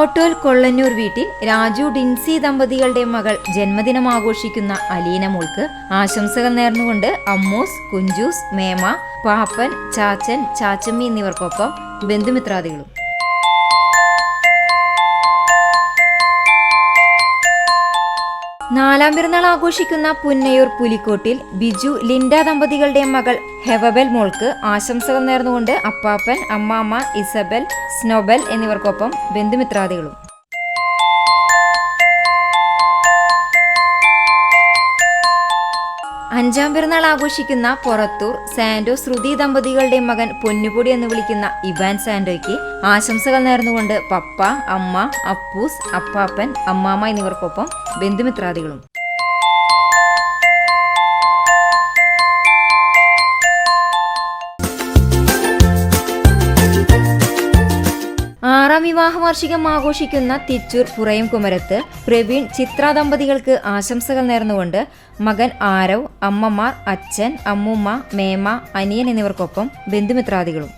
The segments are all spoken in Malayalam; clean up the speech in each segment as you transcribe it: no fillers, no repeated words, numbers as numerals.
കോട്ടോൽ കൊള്ളന്നൂർ വീട്ടിൽ രാജു ഡിൻസി ദമ്പതികളുടെ മകൾ ജന്മദിനം ആഘോഷിക്കുന്ന അലീന മോൾക്ക് ആശംസകൾ നേർന്നുകൊണ്ട് അമ്മൂസ്, കുഞ്ചൂസ്, മേമ, പാപ്പൻ, ചാച്ചൻ, ചാച്ചമ്മി എന്നിവർക്കൊപ്പം ബന്ധുമിത്രാദികളും. നാലാം പിറന്നാൾ ആഘോഷിക്കുന്ന പുന്നയൂർ പുലിക്കോട്ടിൽ ബിജു, ലിൻഡ ദമ്പതികളുടെ മകൾ ഹെവബൽ മോൾക്ക് ആശംസകൾ നേർന്നുകൊണ്ട് അപ്പാപ്പൻ, അമ്മാമ്മ, ഇസബൽ, സ്നോബൽ എന്നിവർക്കൊപ്പം ബന്ധുമിത്രാദികളും. അഞ്ചാം പിറന്നാൾ ആഘോഷിക്കുന്ന പൊറത്തൂർ സാന്റോ ശ്രുതി ദമ്പതികളുടെ മകൻ പൊന്നുപൊടി എന്ന് വിളിക്കുന്ന ഇവാൻ സാന്റോയ്ക്ക് ആശംസകൾ നേർന്നുകൊണ്ട് പപ്പ, അമ്മ, അപ്പൂസ്, അപ്പാപ്പൻ, അമ്മാമ്മ എന്നിവർക്കൊപ്പം ബന്ധുമിത്രാദികളും. ആറാം വിവാഹ വാർഷികം ആഘോഷിക്കുന്ന തിച്ചൂർ പുറയം കുമരത്ത് പ്രവീൺ, ചിത്ര ദമ്പതികൾക്ക് ആശംസകൾ നേർന്നുകൊണ്ട് മകൻ ആരവ്, അമ്മമാർ, അച്ഛൻ, അമ്മൂമ്മ, മേമ, അനിയൻ എന്നിവർക്കൊപ്പം ബന്ധുമിത്രാദികളും.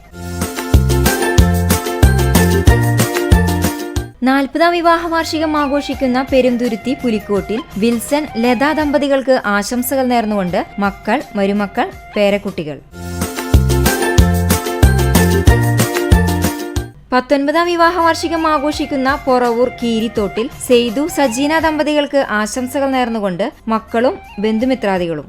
40ാം വിവാഹ വാർഷികം ആഘോഷിക്കുന്ന പെരുന്തുരുത്തി പുലിക്കോട്ടിൽ വിൽസൺ, ലത ദമ്പതികൾക്ക് ആശംസകൾ നേർന്നുകൊണ്ട് മക്കൾ, മരുമക്കൾ, പേരക്കുട്ടികൾ. 19ാം വിവാഹ വാർഷികം ആഘോഷിക്കുന്ന പൊറവൂർ കീരിത്തോട്ടിൽ സെയ്തു, സജീന ദമ്പതികൾക്ക് ആശംസകൾ നേർന്നുകൊണ്ട് മക്കളും ബന്ധുമിത്രാദികളും.